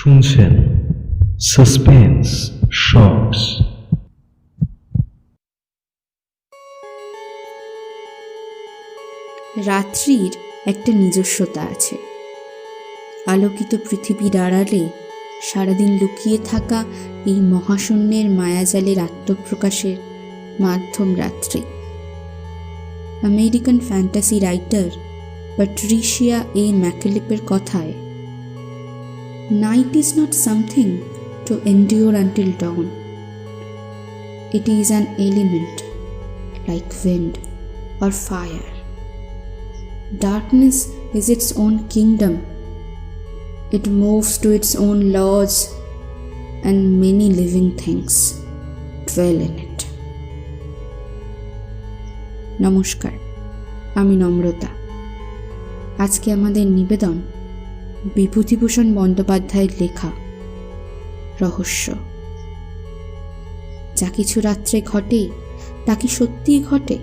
শুনছেন suspense shorts. রাত্রির একটা নিজস্বতা আছে। আলোকিত পৃথিবীর আড়ালে সারাদিন লুকিয়ে থাকা এই মহাশূন্যের মায়াজালের আত্মপ্রকাশের মাধ্যম রাত্রি। আমেরিকান ফ্যান্টাসি রাইটার প্যাট্রিশিয়া এ ম্যাকলিপের কথায়, night is not something to endure until dawn. It is an element like wind or fire. Darkness is its own kingdom. It moves to its own laws, and many living things dwell in it. নমস্কার, আমি নম্রতা। আজকে আমাদের নিবেদন বিভূতিভূষণ বন্দ্যোপাধ্যায়ের লেখা রহস্য। যা কিছু রাত্রে ঘটে তা কি সত্যিই ঘটে,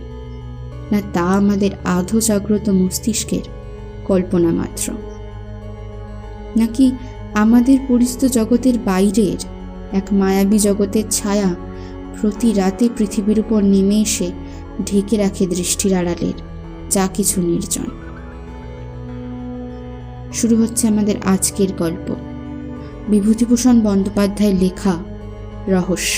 না তা আমাদের আধো জাগ্রত মস্তিষ্কের কল্পনা মাত্র, নাকি আমাদের পরিচিত জগতের বাইরের এক মায়াবী জগতের ছায়া প্রতি রাতে পৃথিবীর উপর নেমে এসে ঢেকে রাখে দৃষ্টির আড়ালের যা কিছু নির্জন। শুরু হচ্ছে আমাদের আজকের গল্প, বিভূতিভূষণ বন্দ্যোপাধ্যায়ের লেখা রহস্য।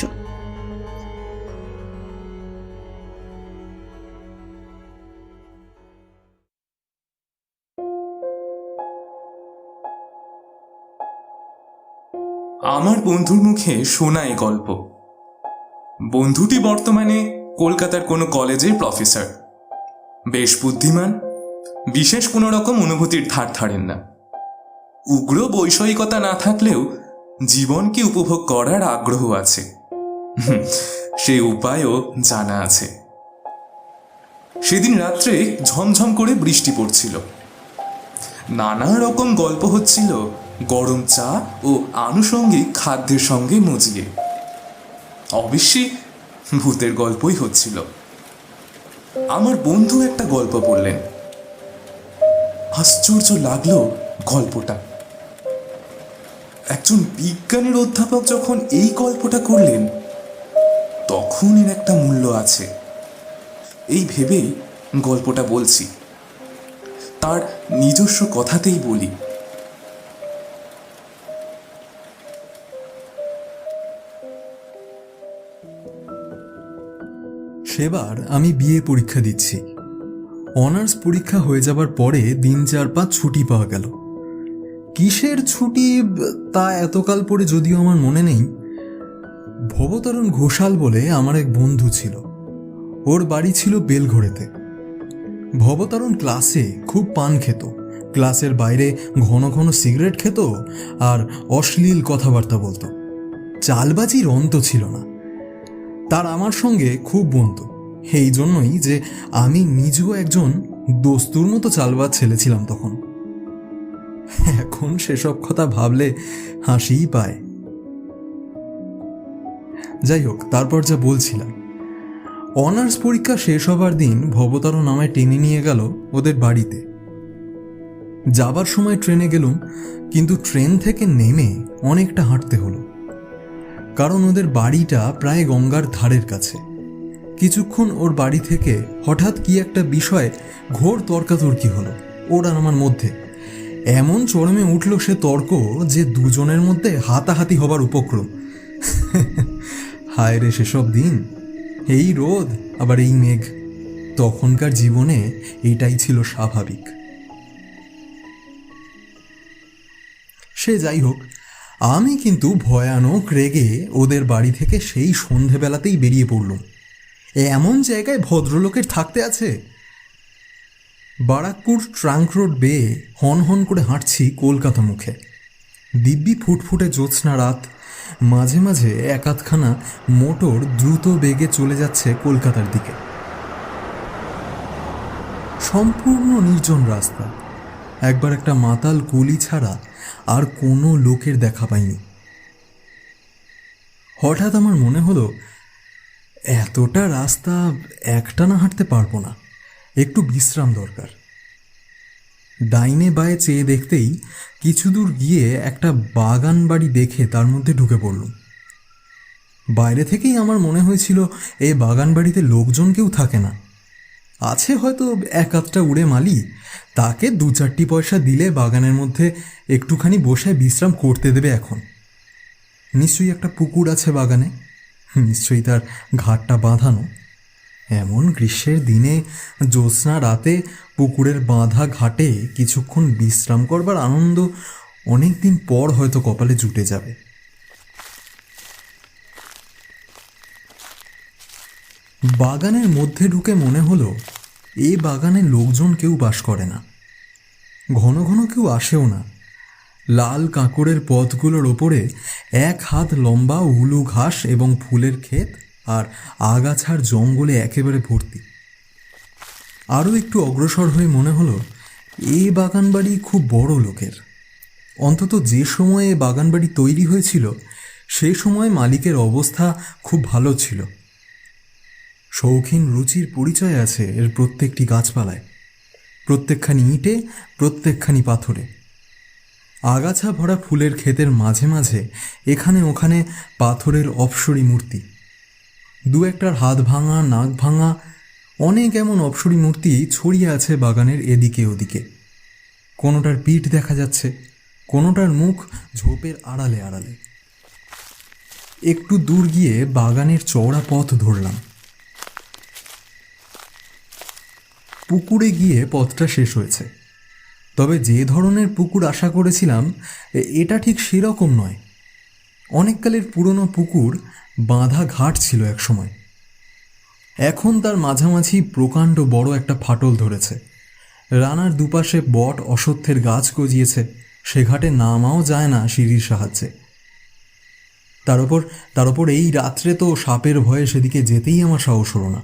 আমার বন্ধুর মুখে শোনা এই গল্প। বন্ধুটি বর্তমানে কলকাতার কোনো কলেজের প্রফেসর, বেশ বুদ্ধিমান, বিশেষ কোনো রকম অনুভূতির ধার ধারেন না। উগ্র বৈষয়িকতা না থাকলেও জীবনকে উপভোগ করার আগ্রহ আছে, সে উপায়ও জানা আছে। সেদিন রাত্রে ঝমঝম করে বৃষ্টি পড়ছিল, নানা রকম গল্প হচ্ছিল গরম চা ও আনুষঙ্গিক খাদ্যের সঙ্গে মজিয়ে। অবশ্যই ভূতের গল্পই হচ্ছিল। আমার বন্ধু একটা গল্প বললেন। আশ্চর্য লাগলো গল্পটা। একজন বিজ্ঞানের অধ্যাপক যখন এই গল্পটা করলেন, তখন এর একটা মূল্য আছে এই ভেবেই গল্পটা বলছি। তার নিজস্ব কথাতেই বলি। সেবার আমি বিএ পরীক্ষা দিচ্ছি। অনার্স পরীক্ষা হয়ে যাবার পরে দিন 4-5 ছুটি পাওয়া গেল। কিসের ছুটি তা এতকাল পরে যদিও আমার মনে নেই। ভবতারণ ঘোষাল বলে আমার এক বন্ধু ছিল, ওর বাড়ি ছিল বেলঘড়েতে। ভবতারণ ক্লাসে খুব পান খেত, ক্লাসের বাইরে ঘন ঘন সিগারেট খেত আর অশ্লীল কথাবার্তা বলতো। চালবাজির অন্ত ছিল না। তার আমার সঙ্গে খুব বন্ধু, এই জন্যই যে আমি নিজেও একজন দস্তুর মতো চালবাজ ছেলে ছিলাম তখন। এখন সেসব কথা ভাবলে হাসিই পায়। যাই হোক, তারপর যা বলছিলাম, অনার্স পরীক্ষা শেষ হবার দিন ভবতারণ আমায় টেনে নিয়ে গেল ওদের বাড়িতে। যাবার সময় ট্রেনে গেলুম, কিন্তু ট্রেন থেকে নেমে অনেকটা হাঁটতে হলো, কারণ ওদের বাড়িটা প্রায় গঙ্গার ধারের কাছে। কিছুক্ষণ ওর বাড়ি থেকে হঠাৎ কি একটা বিষয়ে ঘোর তর্কাতর্কি হলো ওর আর আমার মধ্যে। এমন চরমে উঠল সে তর্ক যে দুজনের মধ্যে হাতাহাতি হবার উপক্রম। হায় রে সেসব দিন, এই রোদ আবার এই মেঘ। তখনকার জীবনে এটাই ছিল স্বাভাবিক। সে যাই হোক, আমি কিন্তু ভয়ানক রেগে ওদের বাড়ি থেকে সেই সন্ধেবেলাতেই বেরিয়ে পড়লাম। এমন জায়গায় ভদ্রলোকের থাকতে আছে? বারাকপুর ট্রাঙ্ক রোড বেয়ে হন হন করে হাঁটছি কলকাতা মুখে। দিব্যি ফুটফুটে জ্যোৎস্না রাত, মাঝে মাঝে একাধখানা মোটর দ্রুত বেগে চলে যাচ্ছে কলকাতার দিকে। সম্পূর্ণ নির্জন রাস্তা, একবার একটা মাতাল কুলি ছাড়া আর কোনো লোকের দেখা পাইনি। হঠাৎ আমার মনে হলো, এতটা রাস্তা একটানা হাঁটতে পারবো না, একটু বিশ্রাম দরকার। ডাইনে বায়ে চেয়ে দেখতেই কিছু দূর গিয়ে একটা বাগান বাড়ি দেখে তার মধ্যে ঢুকে পড়লুম। বাইরে থেকেই আমার মনে হয়েছিল এই বাগান বাড়িতে লোকজন কেউ থাকে না, আছে হয়তো এক আধটা উড়ে মালি, তাকে 2-4 পয়সা দিলে বাগানের মধ্যে একটুখানি বসে বিশ্রাম করতে দেবে। এখন নিশ্চয়ই একটা পুকুর আছে বাগানে, নিশ্চয়ই তার ঘাটটা বাঁধানো। এমন গ্রীষ্মের দিনে জ্যোৎস্না রাতে পুকুরের বাঁধা ঘাটে কিছুক্ষণ বিশ্রাম করবার আনন্দ অনেক দিন পর হয়তো কপালে জুটে যাবে। বাগানের মধ্যে ঢুকে মনে হলো এই বাগানে লোকজন কেউ বাস করে না, ঘন ঘন কেউ আসেও না। লাল কাঁকড়ের পথগুলোর ওপরে 1 হাত লম্বা উলু ঘাস এবং ফুলের ক্ষেত আর আগাছার জঙ্গলে একেবারে ভর্তি। আরও একটু অগ্রসর হয়ে মনে হলো এই বাগানবাড়ি খুব বড় লোকের। অন্তত যে সময়ে বাগানবাড়ি তৈরি হয়েছিল সে সময় মালিকের অবস্থা খুব ভালো ছিল। শৌখিন রুচির পরিচয় আছে এর প্রত্যেকটি গাছপালায়, প্রত্যেকখানি ইটে, প্রত্যেকখানি পাথরে। আগাছা ভরা ফুলের ক্ষেতের মাঝে মাঝে এখানে ওখানে পাথরের অপসরী মূর্তি, 2-একটার হাত ভাঙা, নাক ভাঙা, অনেক এমন অপসরী মূর্তি ছড়িয়ে আছে বাগানের এদিকে ওদিকে। কোনোটার পিঠ দেখা যাচ্ছে, কোনোটার মুখ ঝোপের আড়ালে আড়ালে। একটু দূর গিয়ে বাগানের চওড়া পথ ধরলাম। পুকুরে গিয়ে পথটা শেষ হয়েছে, তবে যে ধরনের পুকুর আশা করেছিলাম এটা ঠিক সেরকম নয়। অনেককালের পুরনো পুকুর, বাঁধা ঘাট ছিল এক সময়। এখন তার মাঝামাঝি প্রকাণ্ড বড় একটা ফাটল ধরেছে। রানার দুপাশে বট অশ্বত্থের গাছ গজিয়েছে, সে ঘাটে নামাও যায় না সিঁড়ির সাহায্যে। তার ওপর এই রাত্রে তো সাপের ভয়ে সেদিকে যেতেই আমার সাহস হলো না।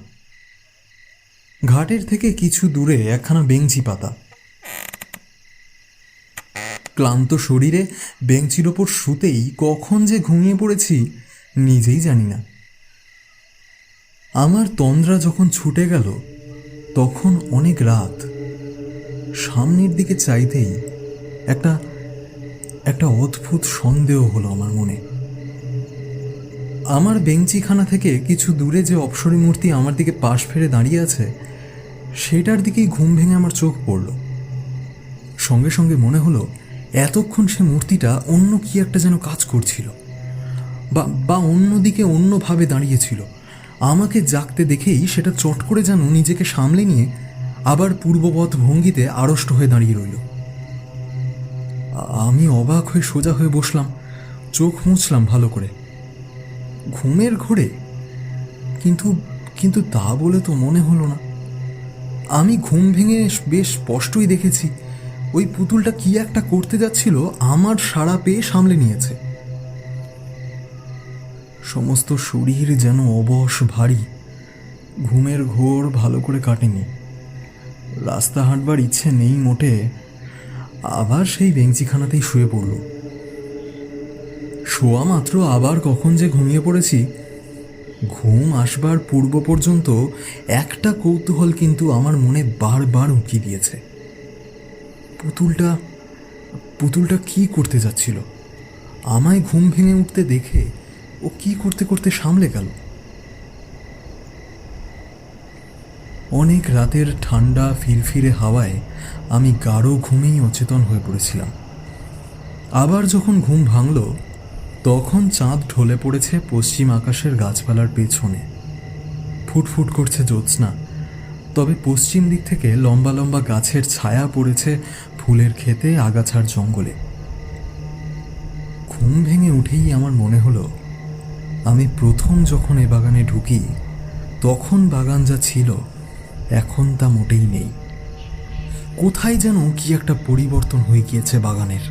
ঘাটের থেকে কিছু দূরে একখানা বেঞ্চি পাতা। ক্লান্ত শরীরে বেঞ্চির ওপর শুতেই কখন যে ঘুমিয়ে পড়েছি নিজেই জানি না। আমার তন্দ্রা যখন ছুটে গেল তখন অনেক রাত। সামনের দিকে চাইতেই একটা অদ্ভুত সন্দেহ হলো আমার মনে। আমার বেঞ্চিখানা থেকে কিছু দূরে যে অপসরী মূর্তি আমার দিকে পাশ ফেরে দাঁড়িয়ে আছে সেটার দিকেই ঘুম ভেঙে আমার চোখ পড়ল। সঙ্গে সঙ্গে মনে হলো এতক্ষণ সে মূর্তিটা অন্য কি একটা যেন কাজ করছিল, বা অন্যদিকে অন্যভাবে দাঁড়িয়েছিল। আমাকে জাগতে দেখেই সেটা চট করে যেন নিজেকে সামলে নিয়ে আবার পূর্ববৎ ভঙ্গিতে আড়ষ্ট হয়ে দাঁড়িয়ে রইল। আমি অবাক হয়ে সোজা হয়ে বসলাম, চোখ মুছলাম ভালো করে। ঘুমের ঘোরে, কিন্তু তা বলে তো মনে হলো না। আমি ঘুম ভেঙে বেশ স্পষ্টই দেখেছি ওই পুতুলটা কি একটা করতে যাচ্ছিল, আমার সাড়া পেয়ে সামলে নিয়েছে। সমস্ত শরীর যেন অবশ ভারী। ঘুমের ঘোর ভালো করে কাটেনি, রাস্তা হাঁটবার ইচ্ছে নেই মোটে। আবার সেই বেঞ্চিখানাতেই শুয়ে পড়ল। শোয়া মাত্র আবার কখন যে ঘুমিয়ে পড়েছি। ঘুম আসবার পূর্ব পর্যন্ত একটা কৌতূহল কিন্তু আমার মনে বারবার উঁকি দিয়েছে। পুতুলটা কি করতে যাচ্ছিল? আমায় ঘুম ভেঙে উঠতে দেখে ও কি করতে করতে সামলে গেল। অনেক রাতের ঠান্ডা ফিরফিরে হাওয়ায় আমি গাঢ় ঘুমেই অচেতন হয়ে পড়েছিলাম। আবার যখন ঘুম ভাঙল তখন চাঁদ ঢলে পড়েছে পশ্চিম আকাশের গাছপালার পেছনে। ফুটফুট করছে জ্যোৎস্না, তবে পশ্চিম দিক থেকে লম্বা লম্বা গাছের ছায়া পড়েছে ফুলের ক্ষেতে, আগাছার জঙ্গলে। ঘুম ভেঙে উঠেই আমার মনে হলো আমি প্রথম যখন এ বাগানে ঢুকি তখন বাগান যা ছিল এখন তা মোটেই নেই। কোথায় যেন কি একটা পরিবর্তন হয়ে গিয়েছে বাগানের।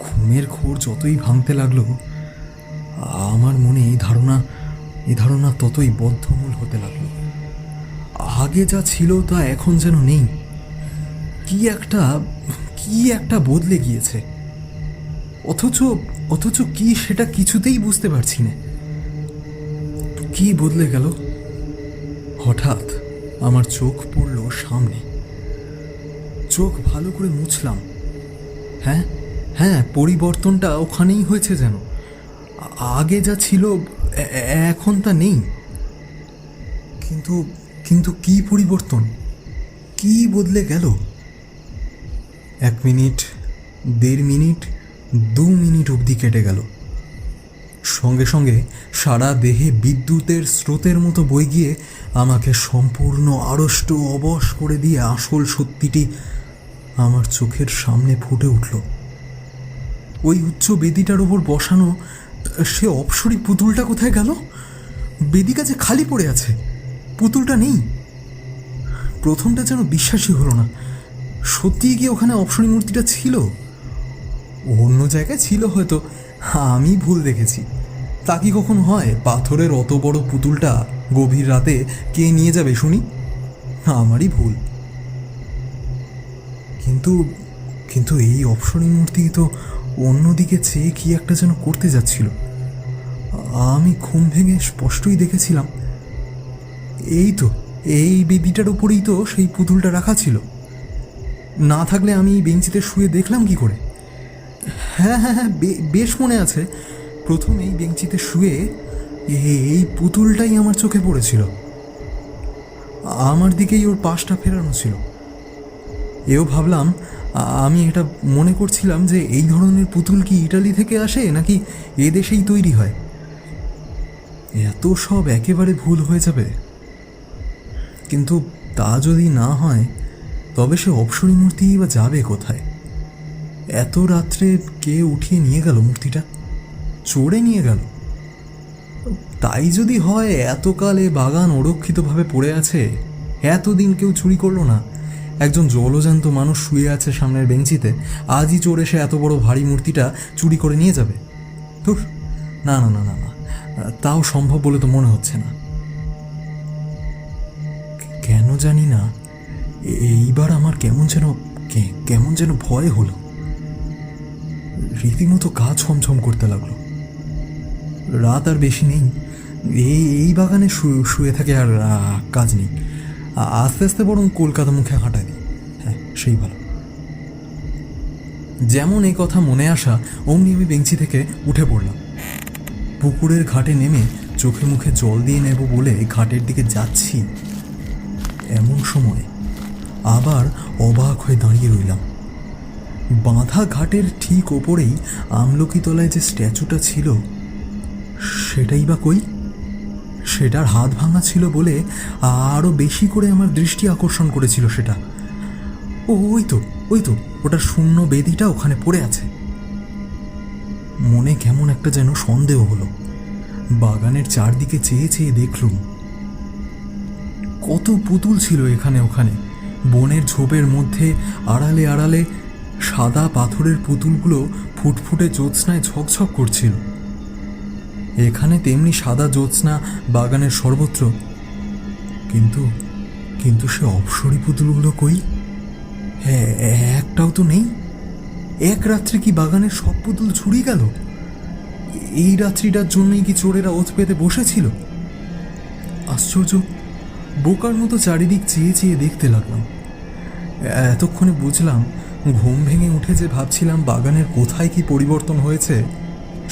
ঘুমের ঘোর যতই ভাঙতে লাগলো আমার মনে এই ধারণা ততই বদ্ধমূল হতে লাগলো। আগে যা ছিল তা এখন যেন নেই। কি একটা বদলে গিয়েছে, অথচ কি সেটা কিছুতেই বুঝতে পারছি না। কি বদলে গেল? হঠাৎ আমার চোখ পড়ল সামনে। চোখ ভালো করে মুছলাম। হ্যাঁ হ্যাঁ, পরিবর্তনটা ওখানেই হয়েছে যেন। আগে যা ছিল এখন তা নেই। কিন্তু কিন্তু কি পরিবর্তন, কি বদলে গেল? 1 মিনিট, 1.5 মিনিট, 2 মিনিট অবধি কেটে গেল। সঙ্গে সঙ্গে সারা দেহে বিদ্যুতের স্রোতের মতো বয়ে গিয়ে আমাকে সম্পূর্ণ আড়ষ্ট অবশ করে দিয়ে আসল সত্যিটি আমার চোখের সামনে ফুটে উঠল। ওই উচ্চ বেদিটার ওপর বসানো সে অপসরী পুতুলটা কোথায় গেল? বেদি কাছে খালি পড়ে আছে, পুতুলটা নেই। প্রথমটা যেন বিশ্বাসই হলো না, সত্যিই কি ওখানে অপসরী মূর্তিটা ছিল? অন্য জায়গায় ছিল হয়তো, আমি ভুল দেখেছি। তা কি কখন হয়? পাথরের অত বড় পুতুলটা গভীর রাতে কে নিয়ে যাবে শুনি? আমারই ভুল। কিন্তু কিন্তু এই অপসরী মূর্তি তো অন্যদিকে চেয়ে কি একটা যেন করতে যাচ্ছিল। আমি ঘুম ভেঙে স্পষ্টই দেখেছিলাম। এই তো, এই বেদিটার উপরেই তো সেই পুতুলটা রাখা ছিল। না থাকলে আমি এই বেঞ্চিতে শুয়ে দেখলাম কি করে? হ্যাঁ হ্যাঁ হ্যাঁ, বেশ মনে আছে। প্রথম এই বেঞ্চিতে শুয়ে এই পুতুলটাই আমার চোখে পড়েছিল। আমার দিকেই ওর পাশটা ফেরানো ছিল। এও ভাবলাম, আমি এটা মনে করছিলাম যে এই ধরনের পুতুল কি ইটালি থেকে আসে নাকি এ দেশেই তৈরি হয়। এত সব একেবারে ভুল হয়ে যাবে। কিন্তু তা যদি না হয় তবে সে অপসরী মূর্তি বা যাবে কোথায়? এত রাত্রে কে উঠিয়ে নিয়ে গেল মূর্তিটা? চড়ে নিয়ে গেল? তাই যদি হয়, এতকাল এ বাগান অরক্ষিতভাবে পড়ে আছে, এতদিন কেউ চুরি করলো না, একজন জলজান্ত মানুষ শুয়ে আছে সামনের বেঞ্চিতে, আজই চোর এসে এত বড় ভারী মূর্তিটা চুরি করে নিয়ে যাবে? ধুর, না না না না না, তাও সম্ভব বলে তো মনে হচ্ছে না। কেন জানি না, এইবার আমার কেমন যেন ভয় হলো। রীতিমতো গা ছমছম করতে লাগলো। রাত আর বেশি নেই, এই বাগানে শুয়ে থাকে আর কাজ নেই। আস্তে আস্তে বরং কলকাতা মুখে হাঁটা দিই। হ্যাঁ, সেই ভালো। যেমন এই কথা মনে আসা অমনি আমি বেঞ্চি থেকে উঠে পড়লাম। পুকুরের ঘাটে নেমে চোখে মুখে জল দিয়ে নেব বলে ঘাটের দিকে যাচ্ছি, এমন সময় আবার অবাক হয়ে দাঁড়িয়ে রইলাম। বাঁধা ঘাটের ঠিক ওপরেই আমলকি তলায় যে স্ট্যাচুটা ছিল, সেটাই বা কই? সেটার হাত ভাঙা ছিল বলে আরও বেশি করে আমার দৃষ্টি আকর্ষণ করেছিল সেটা। ওই তো ওটার শূন্য বেদিটা ওখানে পড়ে আছে। মনে কেমন একটা যেন সন্দেহ হলো। বাগানের চারদিকে চেয়ে চেয়ে দেখলুম কত পুতুল ছিল এখানে ওখানে। বনের ঝোপের মধ্যে আড়ালে আড়ালে সাদা পাথরের পুতুলগুলো ফুটফুটে জ্যোৎস্নায় ঝকঝক করছিল। এখানে তেমনি সাদা জ্যোৎস্না বাগানের সর্বত্র। কিন্তু সে অপসরী পুতুলগুলো কই? হ্যাঁ, একটাও তো নেই। এক রাত্রে কি বাগানের সব পুতুল ছুড়ি গেল? এই রাত্রিটার জন্যই কি চোরেরা ওত পেতে বসেছিল? আশ্চর্য! বোকার মতো চারিদিক চেয়ে চেয়ে দেখতে লাগলাম। এতক্ষণে বুঝলাম, ঘুম ভেঙে উঠে যে ভাবছিলাম বাগানের কোথায় কি পরিবর্তন হয়েছে,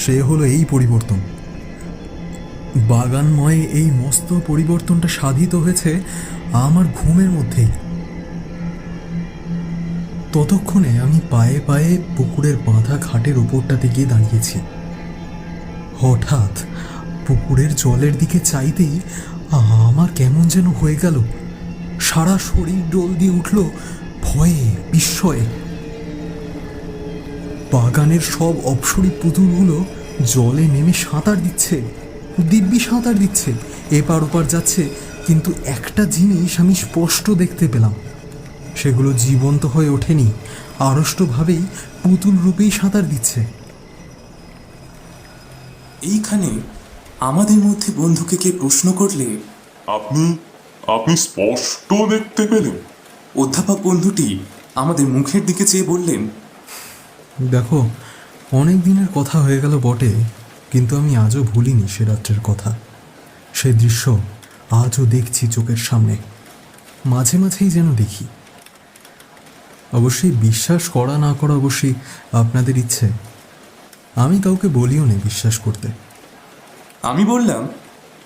সে হলো এই পরিবর্তন। বাগানময় এই মস্ত পরিবর্তনটা সাধিত হয়েছে আমার ঘুমের মধ্যেই। ততক্ষণে আমি পায়ে পায়ে পুকুরের বাঁধা ঘাটের ওপরটাতে গিয়ে দাঁড়িয়েছি। হঠাৎ পুকুরের জলের দিকে চাইতেই আমার কেমন যেন হয়ে গেল। সারা শরীর ডোল দিয়ে উঠল ভয়ে, বিস্ময়ে। বাগানের সব অপসরী পুতুলগুলো জলে নেমে সাঁতার দিচ্ছে, দিব্যি সাঁতার দিচ্ছে, এপার ওপার যাচ্ছে। কিন্তু একটা জিনিস আমি স্পষ্ট দেখতে পেলাম, সেগুলো জীবন্ত হয়ে ওঠেনি, আড়ষ্টভাবেই পুতুল রূপেই সাঁতার দিচ্ছে। এইখানে আমাদের মধ্যে বন্ধুকে কে প্রশ্ন করলে, আপনি স্পষ্ট দেখতে পেলেন? অধ্যাপক বন্ধুটি আমাদের মুখের দিকে চেয়ে বললেন, দেখো, অনেক দিনের কথা হয়ে গেল বটে, কিন্তু আমি আজও ভুলিনি সে রাত্রের কথা। সে দৃশ্য আজও দেখছি চোখের সামনে, মাঝে মাঝেই যেন দেখি। অবশ্যই বিশ্বাস করা না করা অবশ্যই আপনাদের ইচ্ছে। আমি কাউকে বলিও না বিশ্বাস করতে। আমি বললাম,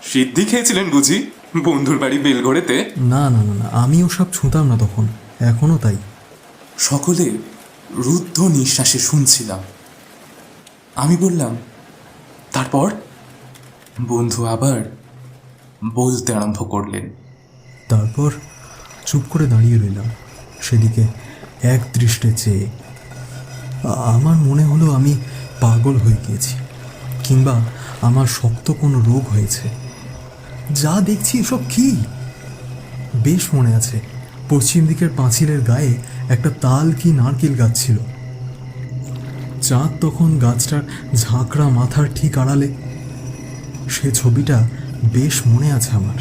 সিদ্ধি খেয়েছিলেন বুঝি বন্ধুর বাড়ি বেলঘড়েতে? না না না না, আমি ওসব ছুঁতাম না তখন, এখনও তাই। সকলে রুদ্ধ নিঃশ্বাসে শুনছিলাম। আমি বললাম, তারপর? বন্ধু আবার বলতে আরম্ভ করলেন। তারপর চুপ করে দাঁড়িয়ে রইলাম সেদিকে এক দৃষ্টে চেয়ে। আমার মনে হলো আমি পাগল হয়ে গিয়েছি, কিংবা আমার শক্ত কোনো রোগ হয়েছে। যা দেখছি এসব কি? বেশ মনে আছে, পশ্চিম দিকের পাঁচিলের গায়ে একটা তাল কি নারকেল গাছ ছিল। চাঁদ তখন গাছটার ঝাঁকড়া মাথার ঠিক আড়ালে। সে ছবিটা বেশ মনে আছে আমার।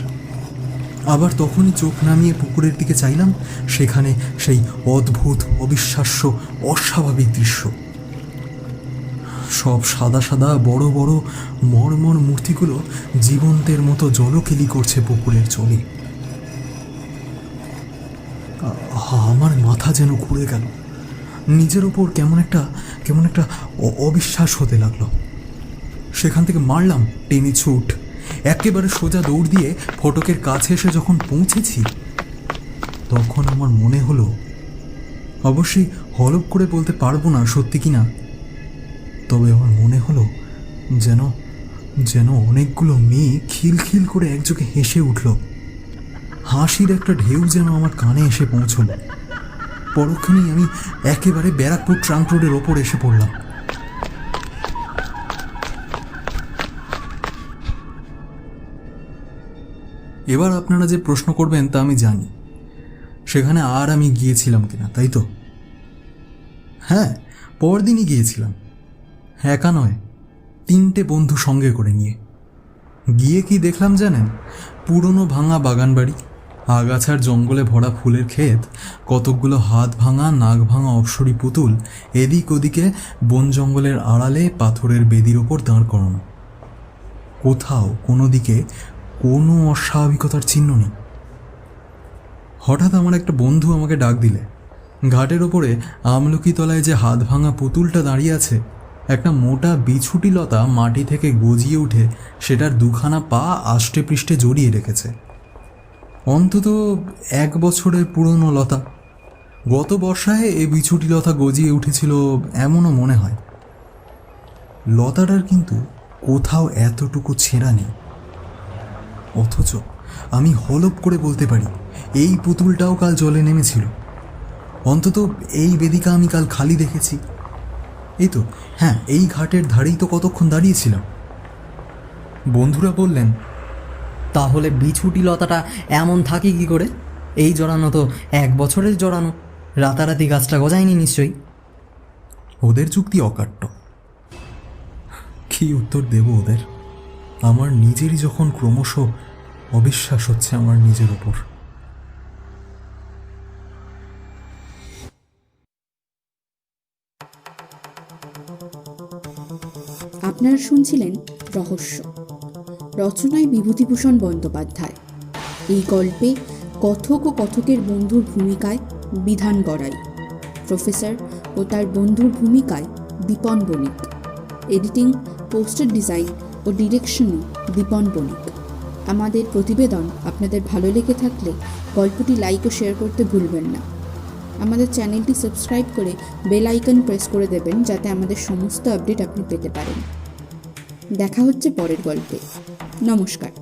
আবার তখনই চোখ নামিয়ে পুকুরের দিকে চাইলাম, সেখানে সেই অদ্ভুত, অবিশ্বাস্য, অস্বাভাবিক দৃশ্য। সব সাদা সাদা বড় বড় মর্মর মূর্তিগুলো জীবন্তের মতো জলকেলি করছে পুকুরের জলে। আমার মাথা যেন ঘুরে গেল। নিজের ওপর কেমন একটা অবিশ্বাস হতে লাগলো। সেখান থেকে মারলাম টেনে ছুট। একেবারে সোজা দৌড় দিয়ে ফটকের কাছে এসে যখন পৌঁছেছি, তখন আমার মনে হলো, অবশ্যই হলপ করে বলতে পারবো না সত্যি কিনা, তবে আমার মনে হলো যেন অনেকগুলো মেয়ে খিলখিল করে একযোগে হেসে উঠল। হাসির একটা ঢেউ যেন আমার কানে এসে পৌঁছল। পরক্ষণেই আমি একেবারে ব্যারাকপুর ট্রাঙ্ক রোডের ওপর এসে পড়লাম। এবার আপনারা যে প্রশ্ন করবেন তা আমি জানি, সেখানে আর আমি গিয়েছিলাম কিনা, তাই তো? হ্যাঁ, পরদিনই গিয়েছিলাম। একা নয়, 3টে বন্ধু সঙ্গে করে নিয়ে। গিয়ে কি দেখলাম জানেন? পুরনো ভাঙা বাগান বাড়ি, আগাছার জঙ্গলে ভরা ফুলের ক্ষেত, কতকগুলো হাত ভাঙা নাক ভাঙা অপসরী পুতুল এদিক ওদিকে বন জঙ্গলের আড়ালে পাথরের বেদির ওপর দাঁড় করানো। কোথাও কোনো দিকে কোনো অস্বাভাবিকতার চিহ্ন নেই। হঠাৎ আমার একটা বন্ধু আমাকে ডাক দিলে। ঘাটের ওপরে আমলকি তলায় যে হাত ভাঙা পুতুলটা দাঁড়িয়ে আছে, একটা মোটা বিছুটি লতা মাটি থেকে গজিয়ে উঠে সেটার 2খানা পা আষ্টে পৃষ্ঠে জড়িয়ে রেখেছে। অন্তত 1 বছরের পুরনো লতা। গত বর্ষায় এই বিছুটি লতা গজিয়ে উঠেছিল এমনও মনে হয়। লতাটার কিন্তু কোথাও এতটুকু ছেঁড়া নেই। অথচ আমি হলপ করে বলতে পারি এই পুতুলটাও কাল জলে নেমেছিল। অন্তত এই বেদিকা আমি কাল খালি দেখেছি। এই তো, হ্যাঁ, এই ঘাটের ধারেই তো কতক্ষণ দাঁড়িয়েছিলাম। বন্ধুরা বললেন, তাহলে বিছুটি লতাটা এমন থাকে কি করে? এই জড়ানো তো 1 বছরের জড়ানো, রাতারাতি গাছটা গজায়নি নিশ্চয়ই। ওদের যুক্তি অকাট্য। কি উত্তর দেব ওদের? আমার নিজেরই যখন ক্রমশ অবিশ্বাস হচ্ছে আমার নিজের ওপর। আপনারা শুনছিলেন রহস্য, রচনায় বিভূতিভূষণ বন্দ্যোপাধ্যায়। এই গল্পে কথক ও কথকের বন্ধুর ভূমিকায় বিধান গড়াই, প্রফেসর ও তার বন্ধুর ভূমিকায় দীপন বণিক, এডিটিং, পোস্টার ডিজাইন ও ডিরেকশনে দীপন বণিক। আমাদের প্রতিবেদন আপনাদের ভালো লেগে থাকলে গল্পটি লাইক ও শেয়ার করতে ভুলবেন না। আমাদের চ্যানেলটি সাবস্ক্রাইব করে বেল আইকন প্রেস করে দেবেন, যাতে আমাদের সমস্ত আপডেট আপনি পেতে পারেন। দেখা হচ্ছে পরের গল্পে। নমস্কার।